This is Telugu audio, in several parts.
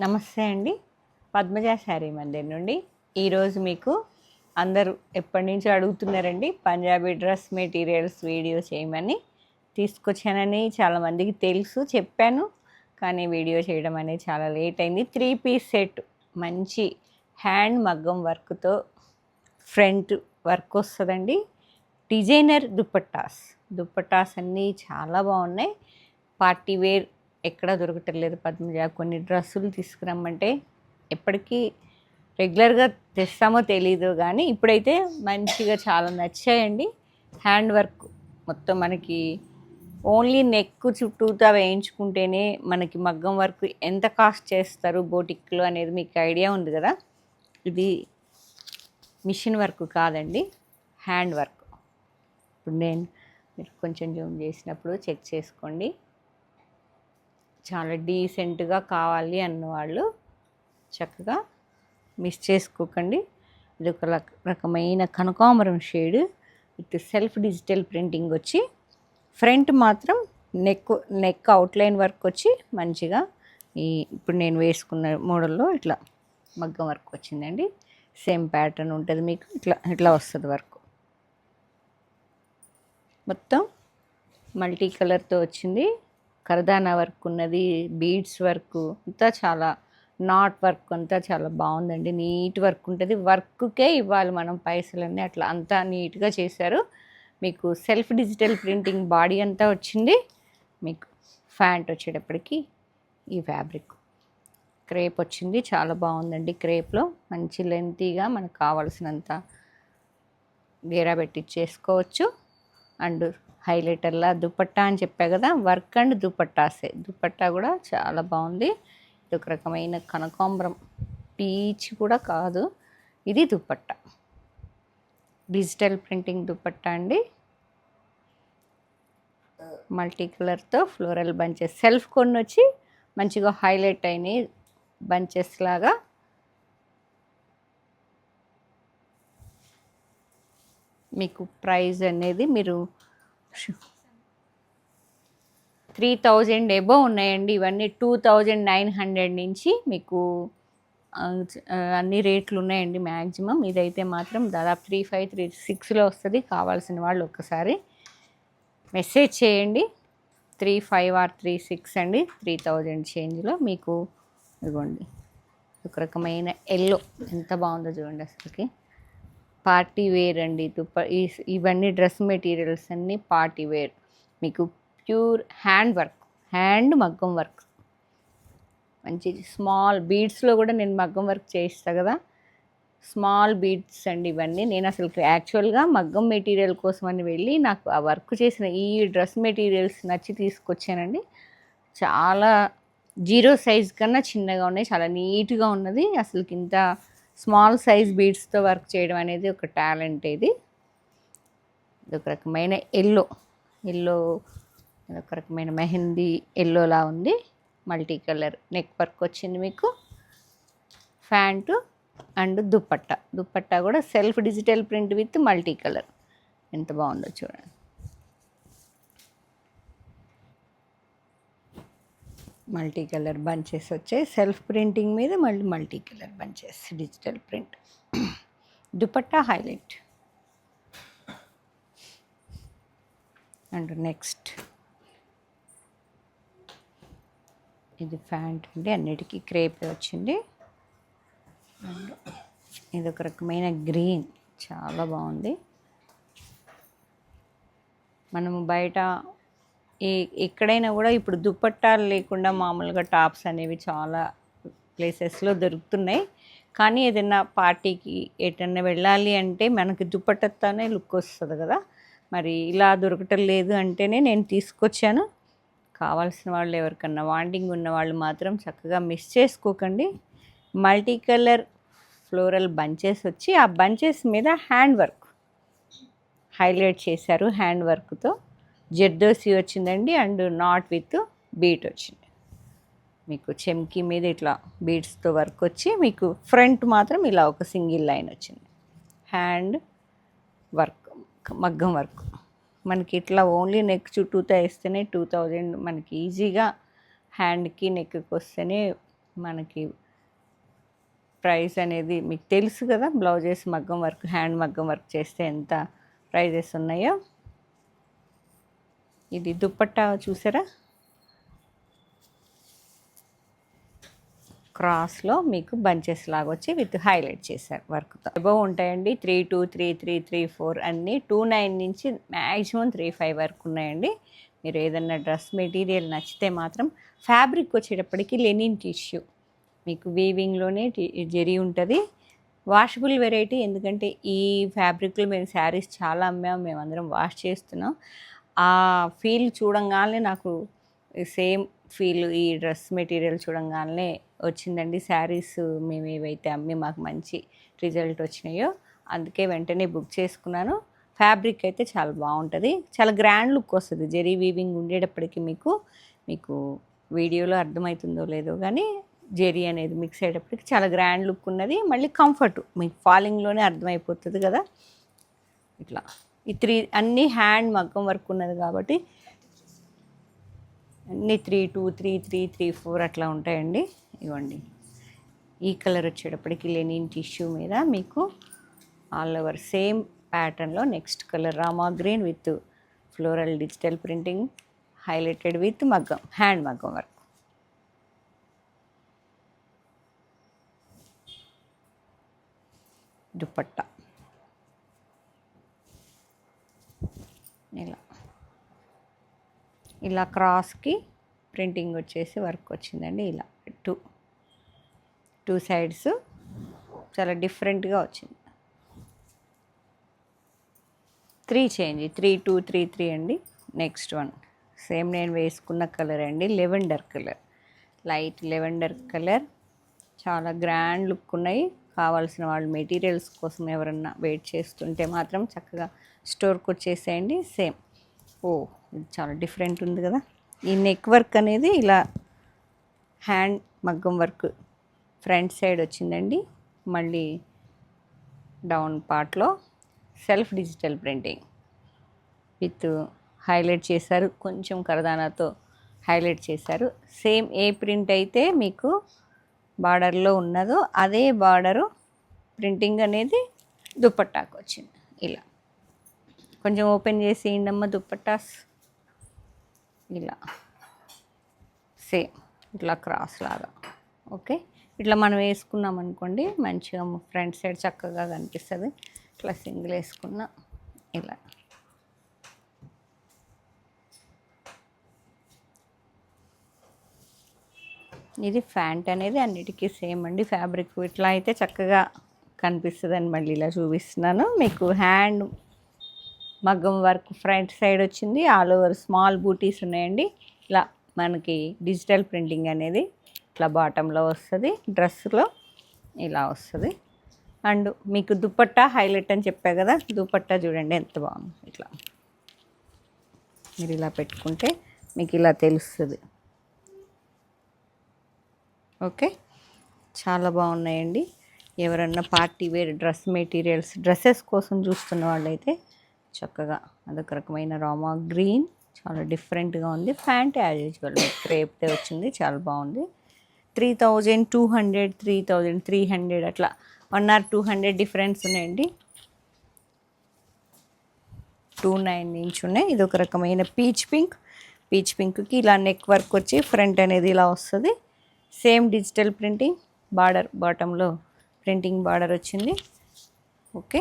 నమస్తే అండి. పద్మజ శారీ మందిర్ నుండి ఈరోజు మీకు అందరూ ఎప్పటి నుంచో అడుగుతున్నారండి పంజాబీ డ్రెస్ మెటీరియల్స్ వీడియో చేయమని. తీసుకొచ్చానని చాలామందికి తెలుసు, చెప్పాను, కానీ వీడియో చేయడం అనేది చాలా లేట్ అయింది. 3 పీస్ సెట్ మంచి హ్యాండ్ మగ్గం వర్క్తో ఫ్రంట్ వర్క్ వస్తుందండి. డిజైనర్ దుప్పట్టాస్ అన్నీ చాలా బాగున్నాయి. పార్టీ వేర్ ఎక్కడా దొరకటలేదు పద్మజ. కొన్ని డ్రెస్సులు తీసుకురమ్మంటే ఎప్పటికీ రెగ్యులర్గా తెస్తామో తెలీదు, కానీ ఇప్పుడైతే మంచిగా చాలా నచ్చాయండి. హ్యాండ్ వర్క్ మొత్తం మనకి ఓన్లీ నెక్ చుట్టూతా వేయించుకుంటేనే మనకి మగ్గం వర్క్ ఎంత కాస్ట్ చేస్తారు బోటిక్లో అనేది మీకు ఐడియా ఉంది కదా. ఇది మిషన్ వర్క్ కాదండి, హ్యాండ్ వర్క్. ఇప్పుడు మీరు కొంచెం జూమ్ చేసినప్పుడు చెక్ చేసుకోండి. చాలా డీసెంట్గా కావాలి అన్నవాళ్ళు చక్కగా మిస్ చేసుకోకండి. ఇది ఒక రకమైన కనకాంబరం shade with self digital printing వచ్చి ఫ్రంట్ మాత్రం నెక్ అవుట్లైన్ వర్క్ వచ్చి మంచిగా ఇప్పుడు నేను వేసుకున్న మోడల్లో ఇట్లా మగ్గం వర్క్ వచ్చిందండి. సేమ్ ప్యాటర్న్ ఉంటుంది మీకు, ఇట్లా వస్తుంది వర్క్. మొత్తం మల్టీ కలర్తో వచ్చింది. కరదానా వర్క్ ఉన్నది, బీడ్స్ వర్క్ అంతా చాలా, నాట్ వర్క్ అంతా చాలా బాగుందండి. నీట్ వర్క్ ఉంటుంది. వర్క్కే ఇవ్వాలి మనం పైసలన్నీ, అట్లా అంతా నీట్గా చేశారు. మీకు సెల్ఫ్ డిజిటల్ ప్రింటింగ్ బాడీ అంతా వచ్చింది. మీకు ప్యాంట్ వచ్చేటప్పటికి ఈ ఫ్యాబ్రిక్ క్రేప్ వచ్చింది, చాలా బాగుందండి. క్రేప్లో మంచి లెంతీగా మనకు కావాల్సినంత గేరా పెట్టి చేసుకోవచ్చు. అండ్ హైలైటర్లా దుపట్టా అని చెప్పా కదా, వర్క్ అండ్ దుపట్టా కూడా చాలా బాగుంది. ఇది ఒక రకమైన కనకాంబరం పీచ్ కూడా కాదు, ఇది దుపట్టా, డిజిటల్ ప్రింటింగ్ దుపట్టా అండి. మల్టీ కలర్తో ఫ్లోరల్ బంచెస్ సెల్ఫ్ కొన్ని వచ్చి మంచిగా హైలైట్ అయినాయి బంచెస్ లాగా. మీకు ప్రైస్ అనేది మీరు 3000 ఎబో ఉన్నాయండి. ఇవన్నీ 2900 నుంచి మీకు అన్ని రేట్లు ఉన్నాయండి మ్యాక్సిమం. ఇదైతే మాత్రం దాదాపు 3500, 3600లో వస్తుంది. కావాల్సిన వాళ్ళు ఒక్కసారి మెసేజ్ చేయండి. 35 or 36 అండి, 3000 చేంజ్లో మీకు. ఇదిగోండి ఒక రకమైన ఎల్లో ఎంత బాగుందో చూడండి. అసలుకి పార్టీ వేర్ అండి. ఇవన్నీ డ్రెస్ మెటీరియల్స్ అన్నీ పార్టీ వేర్. మీకు ప్యూర్ హ్యాండ్ మగ్గం వర్క్, మంచి స్మాల్ బీడ్స్లో కూడా నేను మగ్గం వర్క్ చేయిస్తాను కదా, స్మాల్ బీడ్స్ అండి ఇవన్నీ. నేను అసలు యాక్చువల్గా మగ్గం మెటీరియల్ కోసం అని వెళ్ళి నాకు ఆ వర్క్ చేసిన ఈ డ్రెస్ మెటీరియల్స్ నచ్చి తీసుకొచ్చానండి. చాలా 0 సైజ్ కన్నా చిన్నగా ఉన్నాయి, చాలా నీట్గా ఉన్నది. అసలుకి ఇంత స్మాల్ సైజ్ బీడ్స్తో వర్క్ చేయడం అనేది ఒక టాలెంట్. ఇది ఒక రకమైన ఎల్లో ఒక రకమైన మెహందీ ఎల్లోలా ఉంది. మల్టీ కలర్ నెక్ వర్క్ వచ్చింది మీకు. ప్యాంటు అండ్ దుపట్టా కూడా self digital print with multi colour. ఎంత బాగుందో చూడండి. మల్టీ కలర్ బంచెస్ వచ్చాయి. సెల్ఫ్ ప్రింటింగ్ మీద multi colour bunches, digital print. Dupatta highlight. And next ఇది ప్యాంట్ అండి, అన్నిటికీ క్రేప్ వచ్చింది. అండ్ ఇది ఒక రకమైన గ్రీన్, చాలా బాగుంది. మనము బయట ఎక్కడైనా కూడా ఇప్పుడు దుపట్టాలు లేకుండా మామూలుగా టాప్స్ అనేవి చాలా ప్లేసెస్లో దొరుకుతున్నాయి. కానీ ఏదైనా పార్టీకి ఎటన్నా వెళ్ళాలి అంటే మనకి దుపట్టతోనే లుక్ వస్తుంది కదా. మరి ఇలా దొరకటం లేదు అంటేనే నేను తీసుకొచ్చాను. కావాల్సిన వాళ్ళు ఎవరికన్నా వాంటింగ్ ఉన్న వాళ్ళు మాత్రం చక్కగా మిస్ చేసుకోకండి. మల్టీ కలర్ ఫ్లోరల్ బంచెస్ వచ్చి ఆ బంచెస్ మీద హ్యాండ్ వర్క్ హైలైట్ చేశారు. హ్యాండ్ వర్క్తో జర్దోసి వచ్చిందండి. అండ్ నాట్ విత్ బీట్ వచ్చింది. మీకు చెమ్కీ మీద ఇట్లా బీడ్స్తో వర్క్ వచ్చి మీకు ఫ్రంట్ మాత్రం ఇలా ఒక సింగిల్ లైన్ వచ్చింది. హ్యాండ్ వర్క్ మగ్గం వర్క్ మనకి ఇట్లా ఓన్లీ నెక్ చుట్టూతో వేస్తేనే 2000 మనకి ఈజీగా హ్యాండ్కి నెక్కి వస్తేనే మనకి ప్రైస్ అనేది మీకు తెలుసు కదా, బ్లౌజెస్ మగ్గం వర్క్, హ్యాండ్ మగ్గం వర్క్ చేస్తే ఎంత ప్రైజెస్ ఉన్నాయో. ఇది దుప్పట్టా చూసారా, క్రాస్లో మీకు బంచెస్ లాగా వచ్చి విత్ హైలైట్ చేశారు వర్క్తో. అబోవ్ ఉంటాయండి 3.2, 3.3, 3.4 అన్నీ 2.9 నుంచి మ్యాక్సిమం 3.5 వరకు ఉన్నాయండి. మీరు ఏదన్నా డ్రెస్ మెటీరియల్ నచ్చితే మాత్రం, ఫ్యాబ్రిక్ వచ్చేటప్పటికి లెనిన్ టిష్యూ, మీకు వీవింగ్లోనే జెరీ ఉంటుంది. వాషబుల్ వెరైటీ, ఎందుకంటే ఈ ఫ్యాబ్రిక్లో మేము శారీస్ చాలా అమ్మాము, మేమందరం వాష్ చేస్తున్నాం. ఆ ఫీల్ చూడంగానే నాకు సేమ్ ఫీల్ ఈ డ్రెస్ మెటీరియల్ చూడంగానే వచ్చిందండి. శారీస్ మేము ఏవైతే అమ్మి మాకు మంచి రిజల్ట్ వచ్చినాయో అందుకే వెంటనే బుక్ చేసుకున్నాను. ఫ్యాబ్రిక్ అయితే చాలా బాగుంటుంది, చాలా గ్రాండ్ లుక్ వస్తుంది. జెరీ వీవింగ్ ఉండేటప్పటికి మీకు వీడియోలో అర్థమవుతుందో లేదో కానీ జెరీ అనేది మిక్స్ అయ్యేటప్పటికి చాలా గ్రాండ్ లుక్ ఉన్నది. మళ్ళీ కంఫర్ట్ మీకు ఫాలింగ్లోనే అర్థమైపోతుంది కదా. ఇట్లా ఈ 3 అన్నీ హ్యాండ్ మగ్గం వర్క్ ఉన్నది కాబట్టి అన్నీ 3.2, 3.3, 3.4 అట్లా ఉంటాయండి. ఇవ్వండి, ఈ కలర్ వచ్చేటప్పటికి లెనిన్ టిష్యూ మీద మీకు ఆల్ ఓవర్ సేమ్ ప్యాటర్న్లో next colour Rama green with floral digital printing highlighted with మగ్గం, హ్యాండ్ మగ్గం వర్క్. దుపట్టా ఇలా క్రాస్కి ప్రింటింగ్ వచ్చేసి వర్క్ వచ్చిందండి. ఇలా టూ సైడ్స్ చాలా డిఫరెంట్గా వచ్చింది. 3 చేంజ్, 3.2, 3.3 అండి. నెక్స్ట్ వన్ సేమ్ నేను వేసుకున్న కలర్ అండి, lavender colour, light lavender colour. చాలా గ్రాండ్ లుక్ ఉన్నాయి. కావాల్సిన వాళ్ళు మెటీరియల్స్ కోసం ఎవరన్నా వెయిట్ చేస్తుంటే మాత్రం చక్కగా స్టోర్కి వచ్చేసేయండి. సేమ్ ఇది చాలా డిఫరెంట్ ఉంది కదా. ఈ నెక్ వర్క్ అనేది ఇలా హ్యాండ్ మగ్గం వర్క్ ఫ్రంట్ సైడ్ వచ్చిందండి. మళ్ళీ డౌన్ పార్ట్లో self digital printing with highlight చేశారు, కొంచెం కరదానాతో హైలైట్ చేశారు. సేమ్ ఏ ప్రింట్ అయితే మీకు బార్డర్లో ఉన్నదో అదే బార్డరు ప్రింటింగ్ అనేది దుపట్టాకు వచ్చింది. ఇలా కొంచెం ఓపెన్ చేసి ఇండమ్మ దుపట్టాస్ ఇలా సేమ్ ఇట్లా క్రాస్ లాగా. ఓకే, ఇట్లా మనం వేసుకున్నాం అనుకోండి మంచిగా ఫ్రంట్ సైడ్ చక్కగా కనిపిస్తుంది. ఇట్లా సింగిల్ వేసుకున్న ఇలా ఇది ఫ్యాంట్ అనేది అన్నిటికీ సేమ్ అండి. ఫ్యాబ్రిక్ ఇట్లా అయితే చక్కగా కనిపిస్తుందని మళ్ళీ ఇలా చూపిస్తున్నాను మీకు. హ్యాండ్ మగ్గం వర్క్ ఫ్రంట్ సైడ్ వచ్చింది, ఆల్ ఓవర్ స్మాల్ బూటీస్ ఉన్నాయండి. ఇలా మనకి డిజిటల్ ప్రింటింగ్ అనేది ఇట్లా బాటంలో వస్తుంది, డ్రెస్లో ఇలా వస్తుంది. అండ్ మీకు దుపట్టా హైలైట్ అని చెప్పా కదా, దుపట్టా చూడండి ఎంత బాగుంది. ఇట్లా మీరు ఇలా పెట్టుకుంటే మీకు ఇలా తెలుస్తుంది. ఓకే, చాలా బాగున్నాయండి. ఎవరన్నా party wear dress materials, dresses కోసం చూస్తున్న వాళ్ళైతే చక్కగా అదొక రకమైన రామా గ్రీన్, చాలా డిఫరెంట్గా ఉంది. ప్యాంట్ యాజ్ యూజువల్ క్రేప్తే వచ్చింది, చాలా బాగుంది. 3,200, 3,300 అట్లా 1 or 200 డిఫరెన్స్ ఉన్నాయండి. 2.9 నుంచి ఉన్నాయి. ఇది ఒక రకమైన పీచ్ పింక్కి ఇలా నెక్ వర్క్ వచ్చి ఫ్రంట్ అనేది ఇలా వస్తుంది. సేమ్ డిజిటల్ ప్రింటింగ్, బార్డర్ బాటంలో ప్రింటింగ్ బార్డర్ వచ్చింది. ఓకే,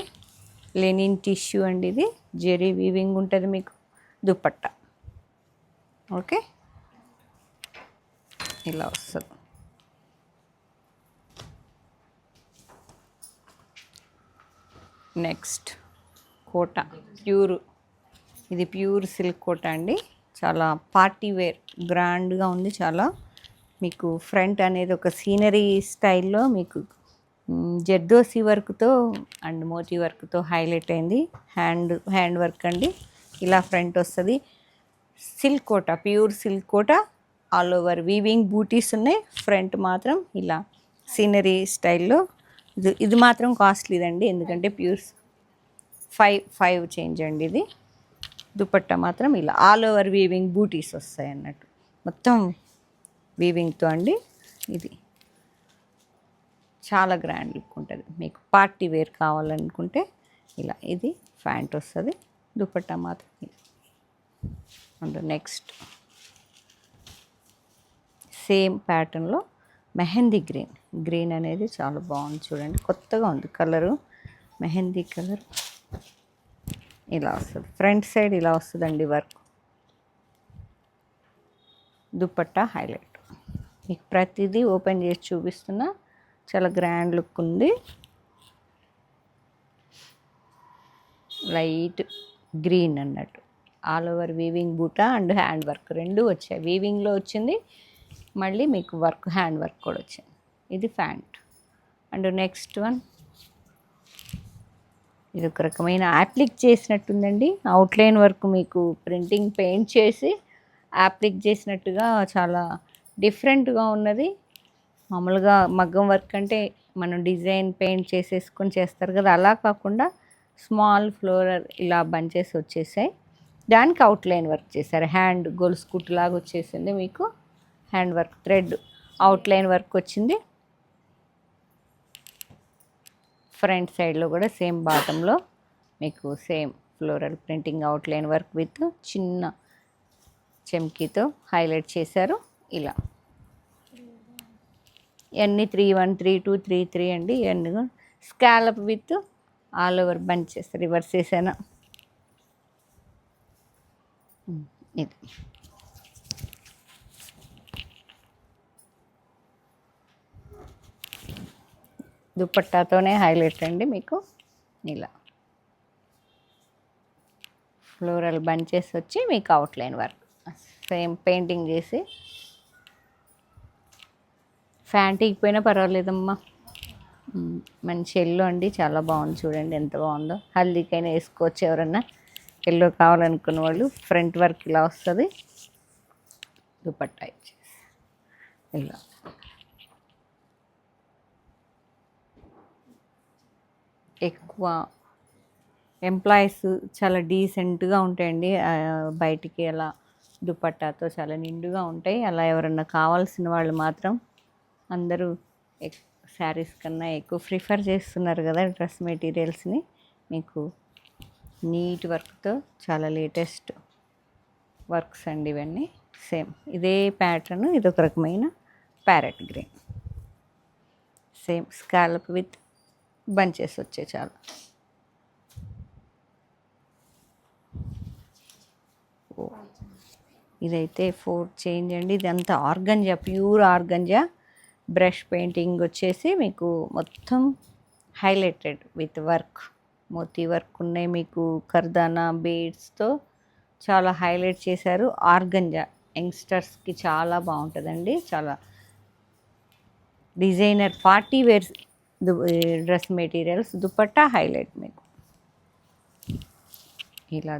లెనిన్ టిష్యూ అండి, ఇది జెరీ వీవింగ్ ఉంటుంది మీకు. దుపట్టా ఓకే ఇలా వస్తుంది. నెక్స్ట్ కోట ప్యూర్, ఇది ప్యూర్ సిల్క్ కోట అండి. చాలా పార్టీ వేర్ గ్రాండ్గా ఉంది. చాలా మీకు ఫ్రంట్ అనేది ఒక సీనరీ స్టైల్లో మీకు జర్దోసి వర్క్తో అండ్ మోతీ వర్క్తో హైలైట్ అయింది. హ్యాండ్ వర్క్ అండి. ఇలా ఫ్రంట్ వస్తుంది. సిల్క్ కోట, ప్యూర్ సిల్క్ కోట, ఆల్ ఓవర్ వీవింగ్ బూటీస్ ఉన్నాయి. ఫ్రంట్ మాత్రం ఇలా సీనరీ స్టైల్లో. ఇది మాత్రం కాస్ట్లీదండి, ఎందుకంటే ప్యూర్ 5 చేంజ్ అండి ఇది. దుపట్టా మాత్రం ఇలా ఆల్ ఓవర్ వీవింగ్ బూటీస్ వస్తాయి అన్నట్టు, మొత్తం వీవింగ్తో అండి. ఇది చాలా గ్రాండ్ లుక్ ఉంటుంది. మీకు పార్టీ వేర్ కావాలనుకుంటే ఇలా ఇది ప్యాంట్ వస్తుంది, దుపట్టా మాత్రం అండ్ నెక్స్ట్ సేమ్ ప్యాటర్న్లో మెహందీ గ్రీన్ అనేది చాలా బాగుంది చూడండి, కొత్తగా ఉంది కలరు. మెహందీ కలర్ ఇలా వస్తుంది, ఫ్రంట్ సైడ్ ఇలా వస్తుందండి వర్క్. దుపట్టా హైలైట్. మీకు ప్రతిదీ ఓపెన్ చేసి చూపిస్తున్నా, చాలా గ్రాండ్ లుక్ ఉంది. లైట్ గ్రీన్ అన్నట్టు, ఆల్ ఓవర్ వీవింగ్ బూటా అండ్ హ్యాండ్ వర్క్ రెండు వచ్చాయి. వీవింగ్లో వచ్చింది, మళ్ళీ మీకు వర్క్ హ్యాండ్ వర్క్ కూడా వచ్చింది. ఇది ప్యాంట్. అండ్ నెక్స్ట్ వన్ ఇది ఒక రకమైన యాప్లిక్ చేసినట్టుందండి, అవుట్లైన్ వర్క్ మీకు ప్రింటింగ్ పెయింట్ చేసి యాప్లిక్ చేసినట్టుగా చాలా డిఫరెంట్గా ఉన్నది. మామూలుగా మగ్గం వర్క్ అంటే మనం డిజైన్ పెయింట్ చేసేసుకొని చేస్తారు కదా, అలా కాకుండా స్మాల్ ఫ్లోరల్ ఇలా బంచెస్ వచ్చేసాయి, దానికి అవుట్లైన్ వర్క్ చేశారు. హ్యాండ్ గొలుసు కుట్టులాగా వచ్చేసింది మీకు, hand work thread outline work వచ్చింది. ఫ్రంట్ సైడ్లో కూడా సేమ్ బాటంలో మీకు same floral printing outline work with చిన్న చెమ్కీతో హైలైట్ చేశారు. ఇలా ఇవన్నీ 3-1, 3-2, 3-3 అండి. ఇవన్నీ scallop with all over bunches reverse చేశాను. ఇది దుపట్టాతోనే హైలైట్ అండి మీకు. ఇలా ఫ్లోరల్ బంచెస్ వచ్చి మీకు అవుట్లైన్ వర్క్ సేమ్ పెయింటింగ్ చేసి, ఫ్యాంటీకి పోయినా పర్వాలేదమ్మా. మంచి ఎల్లో అండి, చాలా బాగుంది చూడండి ఎంత బాగుందో. హల్దీకైనా వేసుకోవచ్చు ఎవరన్నా ఎల్లో కావాలనుకున్న వాళ్ళు. ఫ్రంట్ వర్క్ ఇలా వస్తుంది, దుపట్టా ఇచ్చేసి ఇలా ఎక్కువ ఎంప్లాయీస్ చాలా డీసెంట్గా ఉంటాయండి, బయటికి అలా దుపట్టాతో చాలా నిండుగా ఉంటాయి. అలా ఎవరన్నా కావాల్సిన వాళ్ళు మాత్రం అందరూ శారీస్ కన్నా ఎక్కువ ప్రిఫర్ చేస్తున్నారు కదా డ్రెస్ మెటీరియల్స్ని. మీకు నీట్ వర్క్తో చాలా లేటెస్ట్ వర్క్స్ అండి ఇవన్నీ. సేమ్ ఇదే ప్యాటర్న్, ఇది ఒక రకమైన parrot green, same scallop with bunches వచ్చాయి చాలా. ఇదైతే 4 చేంజ్ అండి. ఇదంతా organza, pure organza. Brush painting వచ్చేసి మీకు మొత్తం highlighted with work, moti work ఉన్నాయి మీకు. కర్దానా బీడ్స్తో చాలా హైలైట్ చేశారు. ఆర్గంజా యంగ్స్టర్స్కి చాలా బాగుంటుందండి, చాలా designer party wears dress materials. Dupatta highlight మీకు ఇలా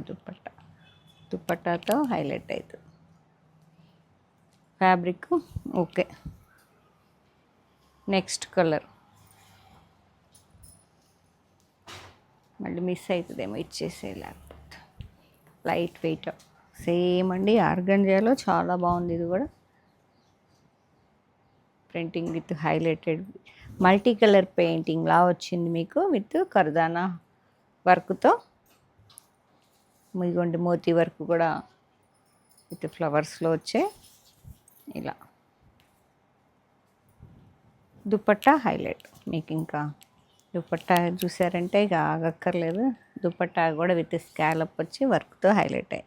దుపట్టాతో హైలైట్ అవుతుంది. Fabric okay. నెక్స్ట్ కలర్ మళ్ళీ మిస్ అవుతుందేమో, ఇచ్చేసే లేకపోతే. లైట్ వెయిట్ సేమ్ అండి, ఆర్గంజాలో చాలా బాగుంది. ఇది కూడా printing with highlighted multi colour painting లా వచ్చింది మీకు, విత్ కర్దానా వర్క్తో. మీగోండి మోతీ వర్క్ కూడా విత్ ఫ్లవర్స్లో వచ్చే ఇలా. దుపట్టా హైలైట్ మీకు. ఇంకా దుపట్టా చూసారంటే ఇక ఆగక్కర్లేదు, దుపట్టా కూడా విత్ స్కాలప్ వచ్చి వర్క్తో హైలైట్ అయ్యి.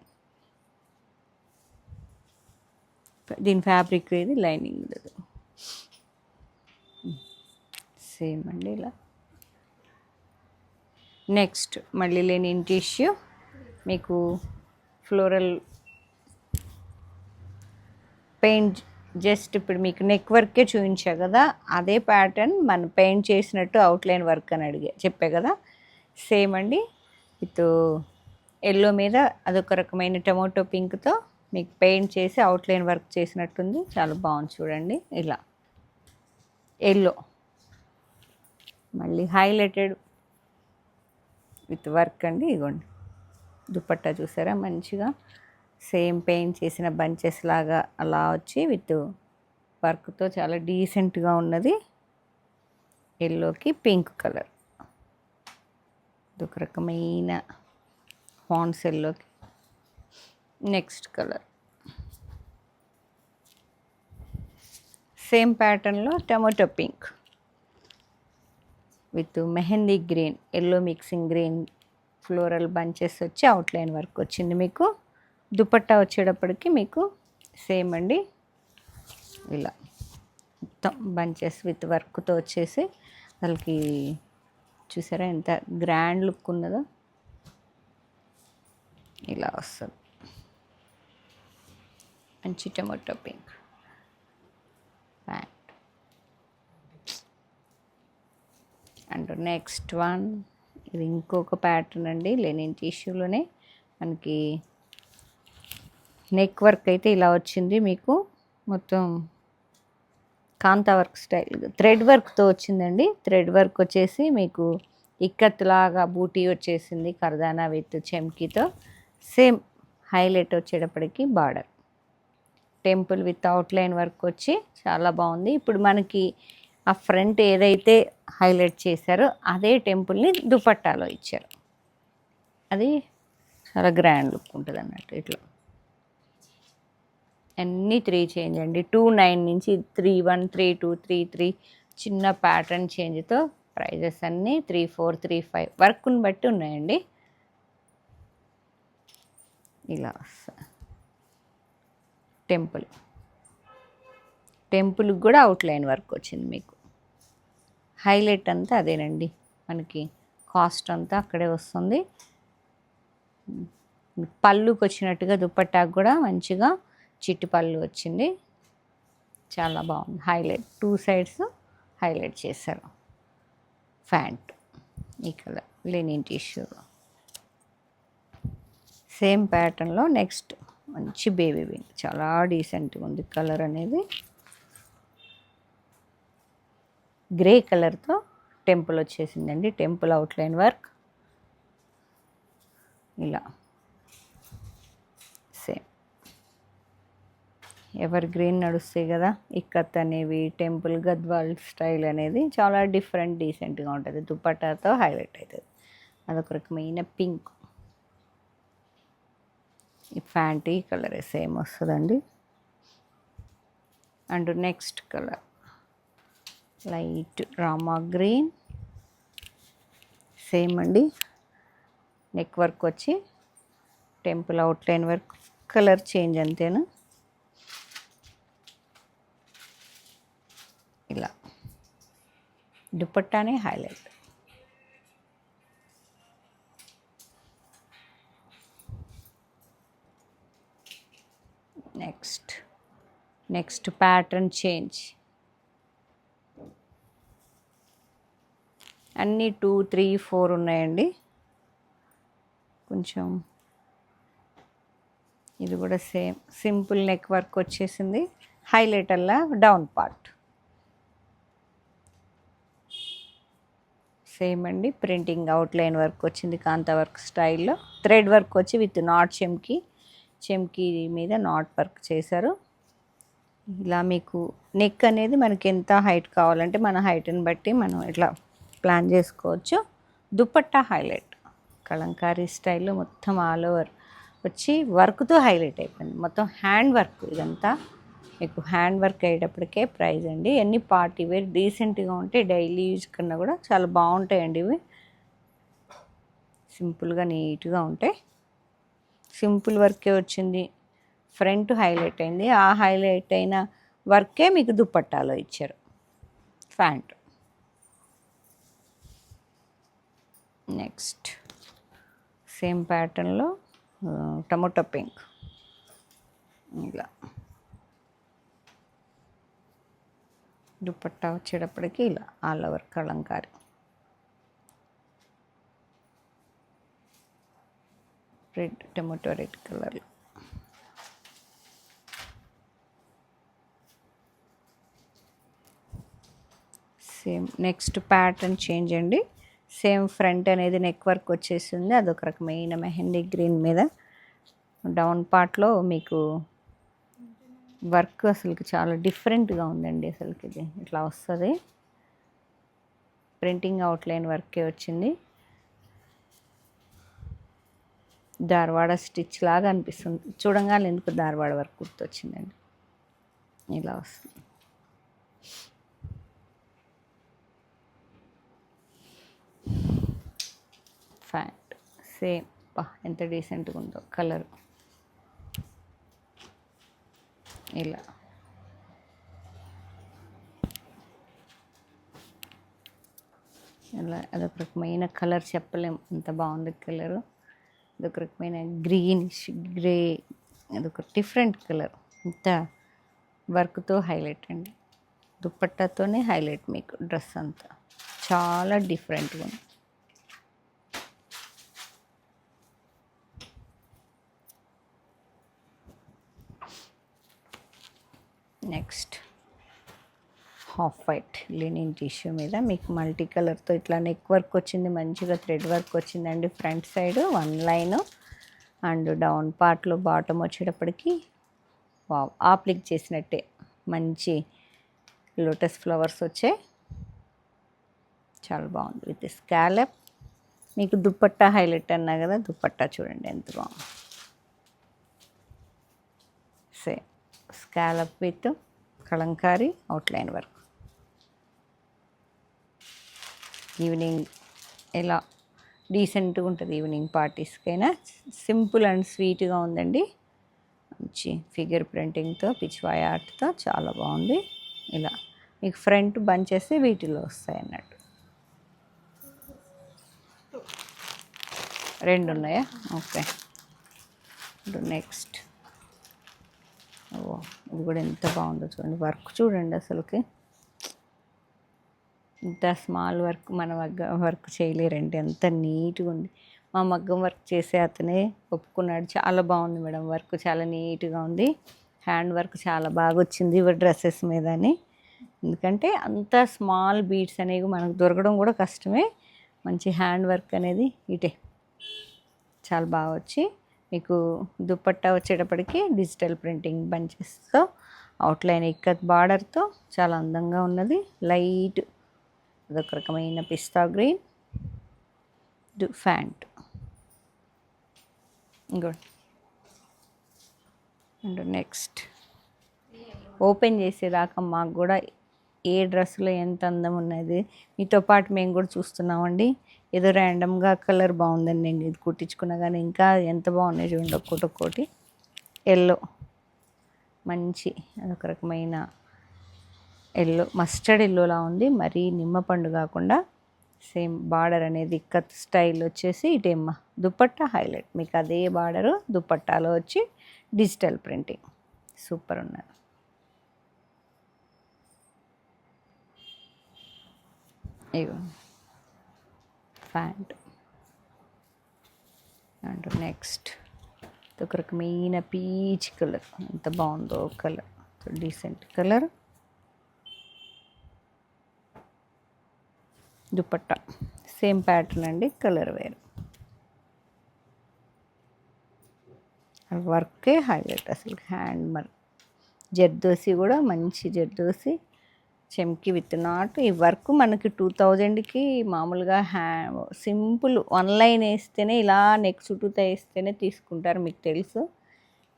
దీని ఫ్యాబ్రిక్ ఇది లైనింగ్ సేమ్ అండి ఇలా. నెక్స్ట్ మళ్ళీ లెనిన్ టిష్యూ మీకు ఫ్లోరల్ పెయింట్. జస్ట్ ఇప్పుడు మీకు నెక్ వర్కే చూపించా కదా, అదే ప్యాటర్న్ మనం పెయింట్ చేసినట్టు అవుట్లైన్ వర్క్ అని చెప్పే కదా, సేమ్ అండి. విత్ ఎల్లో మీద అదొక రకమైన టొమాటో పింక్తో మీకు పెయింట్ చేసి అవుట్లైన్ వర్క్ చేసినట్టుంది, చాలా బాగుంది చూడండి. ఇలా ఎల్లో మళ్ళీ హైలైటెడ్ విత్ వర్క్ అండి. ఇగోండి దుపట్టా చూసారా మంచిగా, సేమ్ పెయింట్ చేసిన బంచెస్ లాగా అలా వచ్చి విత్ వర్క్తో చాలా డీసెంట్గా ఉన్నది. ఎల్లోకి పింక్ కలర్, ఇదొక రకమైన ఫాంట్స్ ఎల్లోకి. నెక్స్ట్ కలర్ సేమ్ ప్యాటర్న్లో tomato pink with mehndi green, yellow mixing green floral bunches వచ్చి అవుట్లైన్ వర్క్ వచ్చింది మీకు. దుపట్టా వచ్చేటప్పటికి మీకు సేమ్ అండి, ఇలా మొత్తం బంచెస్ విత్ వర్క్తో వచ్చేసి అసలుకి చూసారా ఎంత గ్రాండ్ లుక్ ఉన్నదో. ఇలా వస్తుంది మంచి tomato pink pant. And next one, ఇది ఇంకొక ప్యాటర్న్ అండి, లెనిన్ టిష్యూలోనే మనకి నెక్ వర్క్ అయితే ఇలా వచ్చింది మీకు. మొత్తం కాంతా వర్క్ స్టైల్ థ్రెడ్ వర్క్తో వచ్చిందండి. థ్రెడ్ వర్క్ వచ్చేసి మీకు ఇక్కత్ లాగా బూటీ వచ్చేసింది కర్దానా విత్ చెమ్కీతో. సేమ్ హైలైట్ వచ్చేటప్పటికి border temple with outline work వచ్చి చాలా బాగుంది. ఇప్పుడు మనకి ఆ ఫ్రంట్ ఏదైతే హైలైట్ చేశారో అదే టెంపుల్ని దుపట్టాలో ఇచ్చారు. అది చాలా గ్రాండ్ లుక్ ఉంటుంది అన్నట్టు. ఇట్లా అన్నీ 3 చేంజ్ అండి, 29 నుంచి 31, 32, 33 చిన్న ప్యాటర్న్ చేంజ్తో ప్రైజెస్ అన్నీ 34, 35 వర్క్ని బట్టి ఉన్నాయండి. ఇలా టెంపుల్కి కూడా అవుట్లైన్ వర్క్ వచ్చింది మీకు. హైలైట్ అంతా అదేనండి, మనకి కాస్ట్ అంతా అక్కడే వస్తుంది. పళ్ళుకి వచ్చినట్టుగా దుపట్టాకు కూడా మంచిగా చిట్టి పళ్ళు వచ్చింది, చాలా బాగుంది. హైలైట్ 2 సైడ్స్ హైలైట్ చేశారు. ప్యాంట్ ఈ కలర్ లెనిన్ టిష్యూ సేమ్ ప్యాటర్న్లో. నెక్స్ట్ మంచి బేబీ పింక్, చాలా డీసెంట్గా ఉంది కలర్ అనేది. గ్రే కలర్తో టెంపుల్ వచ్చేసిందండి, టెంపుల్ అవుట్లైన్ వర్క్ ఇలా. సేమ్ ఎవర్ గ్రీన్ నడుస్తాయి కదా ఇక్కత్ అనేవి, టెంపుల్ గద్వాల్ స్టైల్ అనేది చాలా డిఫరెంట్ డీసెంట్గా ఉంటుంది. దుపట్టాతో హైలైట్ అవుతుంది. అదొక రకమైన పింక్. ఈ ప్యాంట్ ఈ కలరే సేమ్ వస్తుందండి. And next colour light Rama green, same అండి, నెక్ వర్క్ వచ్చి temple outline work, colour change అంతేనా. ఇలా దుపట్టానే హైలైట్. నెక్స్ట్ ప్యాటర్న్ చేంజ్, అన్నీ 2, 3, 4 ఉన్నాయండి. కొంచెం ఇది కూడా సేమ్ సింపుల్ నెక్ వర్క్ వచ్చేసింది, హైలైట్ అలా డౌన్ పార్ట్. సేమ్ అండి, ప్రింటింగ్ అవుట్లైన్ వర్క్ వచ్చింది కాంతా వర్క్ స్టైల్లో. థ్రెడ్ వర్క్ వచ్చి విత్ నాట్ చెమ్కీ మీద నాట్ వర్క్ చేశారు. ఇలా మీకు నెక్ అనేది మనకి ఎంత హైట్ కావాలంటే మన హైట్ని బట్టి మనం ఇట్లా ప్లాన్ చేసుకోవచ్చు. దుపట్టా హైలైట్ కలంకారీ స్టైల్లో మొత్తం ఆల్ ఓవర్ వచ్చి వర్క్తో హైలైట్ అయిపోయింది. మొత్తం హ్యాండ్ వర్క్, ఇదంతా మీకు హ్యాండ్ వర్క్ అయ్యేటప్పటికే ప్రైజ్ అండి. ఎన్ని పార్టీ వేర్ డీసెంట్గా ఉంటాయి, డైలీ యూజ్ కన్నా కూడా చాలా బాగుంటాయండి. ఇవి సింపుల్గా నీట్గా ఉంటాయి. సింపుల్ వర్కే వచ్చింది, ఫ్రంట్ హైలైట్ అయింది. ఆ హైలైట్ అయిన వర్కే మీకు దుపట్టాలో ఇచ్చారు. ప్యాంట్ నెక్స్ట్ సేమ్ ప్యాటర్న్లో టమోటో పింక్, ఇలా దుపట్టా వచ్చేటప్పటికి ఇలా all over Kalamkari. Red tomato red కలర్లో. సేమ్ నెక్స్ట్ ప్యాటర్న్ చేంజ్ అండి. సేమ్ ఫ్రంట్ అనేది నెక్ వర్క్ వచ్చేసింది, అదొక రకమైన మెహందీ గ్రీన్ మీద. డౌన్ పార్ట్లో మీకు వర్క్ అసలుకి చాలా డిఫరెంట్గా ఉందండి. అసలుకి ఇది ఇట్లా వస్తుంది. ప్రింటింగ్ అవుట్లైన్ వర్కే వచ్చింది. ధార్వాడ స్టిచ్ లాగా అనిపిస్తుంది. చూడంగానే ఎందుకు ధార్వాడ వర్క్ గుర్తొచ్చిందండి. ఇలా వస్తుంది. Pant same. ఎంత డీసెంట్గా ఉందో కలర్. ఇలా ఇలా అదొక రకమైన కలర్, చెప్పలేం ఎంత బాగుంది కలరు. అదొక రకమైన గ్రీనిష్ గ్రే, అదొక డిఫరెంట్ కలర్. ఇంత వర్క్తో హైలైట్ అండి. దుప్పట్టాతోనే హైలైట్ మీకు డ్రెస్ అంతా. చాలా డిఫరెంట్గా ఉంది. Next half white linen tissue మీద మీకు మల్టీ కలర్తో ఇట్లా నెక్ వర్క్ వచ్చింది, మంచిగా థ్రెడ్ వర్క్ వచ్చిందండి. Front side 1 line and down పార్ట్లో బాటమ్ వచ్చేటప్పటికి వావ్ ఆప్లిక్ చేసినట్టే మంచి లోటస్ ఫ్లవర్స్ వచ్చాయి. చాలా బాగుంది. With scallop. మీకు దుప్పట్టా హైలైట్ అన్నా కదా, దుప్పట్టా చూడండి ఎంత బాగుంది. Same scallop with Kalamkari outline work. Evening ఎలా డీసెంట్గా ఉంటుంది, ఈవినింగ్ పార్టీస్కైనా. సింపుల్ అండ్ స్వీట్గా ఉందండి. మంచి ఫిగర్ ప్రింటింగ్తో, పిచ్వాయ్ ఆర్ట్తో చాలా బాగుంది. ఇలా మీకు ఫ్రంట్ బంచెస్ వీటిలో వస్తాయి అన్నట్టు. 2 ఉన్నాయా? ఓకే. నెక్స్ట్ ఇది కూడా ఎంత బాగుందో చూడండి. వర్క్ చూడండి అసలుకి. ఇంత స్మాల్ వర్క్ మన వర్క్ చేయలేరండి, ఎంత నీట్గా ఉంది. మా మగ్గం వర్క్ చేసే అతనే ఒప్పుకున్నాడు, చాలా బాగుంది మేడం వర్క్, చాలా నీట్గా ఉంది, హ్యాండ్ వర్క్ చాలా బాగా వచ్చింది డ్రెస్సెస్ మీద అని. ఎందుకంటే అంత స్మాల్ బీడ్స్ అనేవి మనకు దొరకడం కూడా కష్టమే. మంచి హ్యాండ్ వర్క్ అనేది ఇటే చాలా బాగా వచ్చి మీకు దుప్పట్టా వచ్చేటప్పటికి డిజిటల్ ప్రింటింగ్ బంచెస్తో అవుట్లైన్ ఇక్కత్ బార్డర్తో చాలా అందంగా ఉన్నది. లైట్ అదొక రకమైన పిస్తా green pant. Good. And next open చేసేదాకా మాకు కూడా ఏ డ్రెస్సులో ఎంత అందం ఉన్నది మీతో పాటు మేము కూడా చూస్తున్నామండి. ఏదో ర్యాండమ్గా కలర్ బాగుందని నేను ఇది కుట్టించుకున్నా, కానీ ఇంకా ఎంత బాగున్నాయి చూడండి ఒక్కొక్కటి. ఎల్లో మంచి అదొక రకమైన ఎల్లో, మస్టర్డ్ ఎల్లోలా ఉంది, మరీ నిమ్మపండు కాకుండా. సేమ్ బార్డర్ అనేది ఇక్కత్ స్టైల్ వచ్చేసి ఇటేమ్మ దుప్పట్టా హైలైట్. మీకు అదే బార్డరు దుప్పట్టాలో వచ్చి డిజిటల్ ప్రింటింగ్ సూపర్ ఉన్నది. ఇగో ప్యాంట్. అండ్ నెక్స్ట్ ఒక రకమైన పీచ్ కలర్, ఎంత బాగుందో colour, decent colour. Dupatta same pattern అండి, కలర్ వేరు. వర్కే హైలైట్ అసలు. హ్యాండ్ మరి జర్దోసి కూడా మంచి జర్దోసి, చెమ్కి విత్ నాట్. ఈ వర్క్ మనకి 2000కి మామూలుగా సింపుల్ 1 లైన్ వేస్తేనే, ఇలా నెక్ చుట్టూతో వేస్తేనే తీసుకుంటారు, మీకు తెలుసు.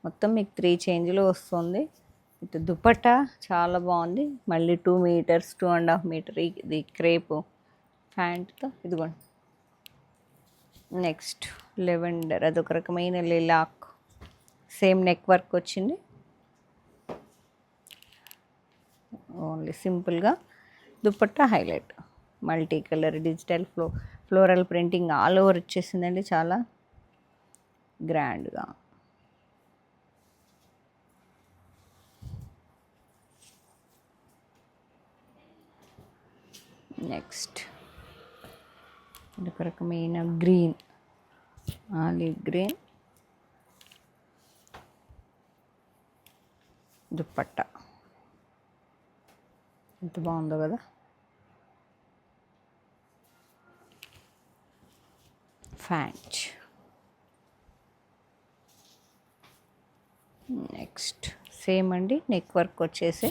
మొత్తం మీకు 3 చేంజ్లో వస్తుంది. విత్ దుపట్టా చాలా బాగుంది. మళ్ళీ 2 మీటర్స్ 2.5 మీటర్ ఇది క్రేపు ప్యాంట్తో. ఇదిగోండి. నెక్స్ట్ లెవెండర్, అదొక రకమైన లిలాక్, సేమ్ నెక్ వర్క్ వచ్చింది. ఓన్లీ సింపుల్గా dupatta highlight, multi colour digital floral printing all over వచ్చేసిందండి, చాలా గ్రాండ్గా. నెక్స్ట్ ఒక రకమైన గ్రీన్, ఆలివ్ గ్రీన్ దుపట్టా, ఎంత బాగుందో కదా. ఫ్యాంట్. నెక్స్ట్ సేమ్ అండి, నెక్ వర్క్ వచ్చేసి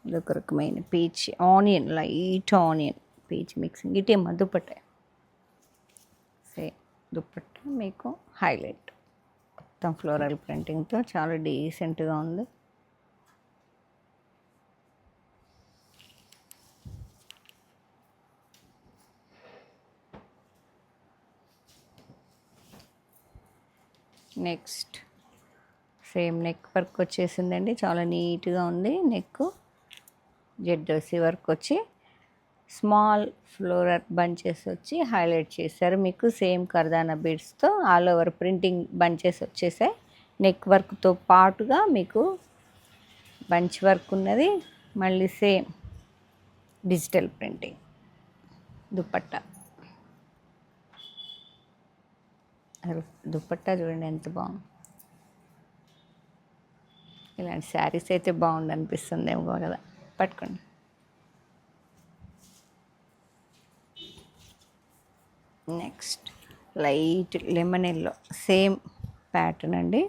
ఇదొక రకమైన peach onion, light onion peach mixing. ఇటేమో దుప్పట్ట సేమ్ దుప్పట్ట మీకు హైలైట్ మొత్తం ఫ్లోరల్ ప్రింటింగ్తో చాలా డీసెంట్గా ఉంది. నెక్స్ట్ సేమ్ నెక్ వర్క్ వచ్చేసిందండి, చాలా నీట్గా ఉంది. నెక్ జెడ్డోసి వర్క్ వచ్చి స్మాల్ ఫ్లోరల్ బంచెస్ వచ్చి హైలైట్ చేశారు. మీకు సేమ్ కర్దానా బీడ్స్తో ఆల్ ఓవర్ ప్రింటింగ్ బంచెస్ వచ్చేసాయి. నెక్ వర్క్తో పాటుగా మీకు బంచ్ వర్క్ ఉన్నది. మళ్ళీ same digital printing dupatta. Dupatta చూడండి ఎంత బాగుంది. ఇలాంటి శారీస్ అయితే బాగుండు అనిపిస్తుంది ఏమో కదా. పట్టుకోండి. Next light lemon yellow same pattern అండి.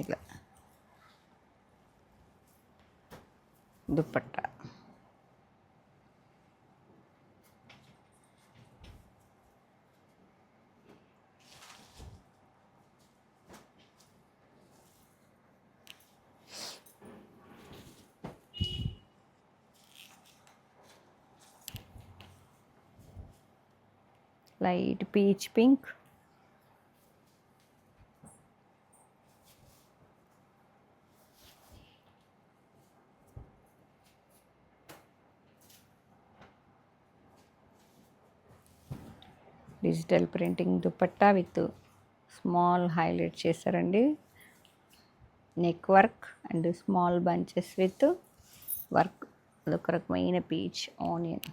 ఇలా dupatta light peach pink, digital printing dupatta with small highlight చేశారండి. Neck work and small bunches with work. అదొక రకమైన పీచ్ ఆనియన్.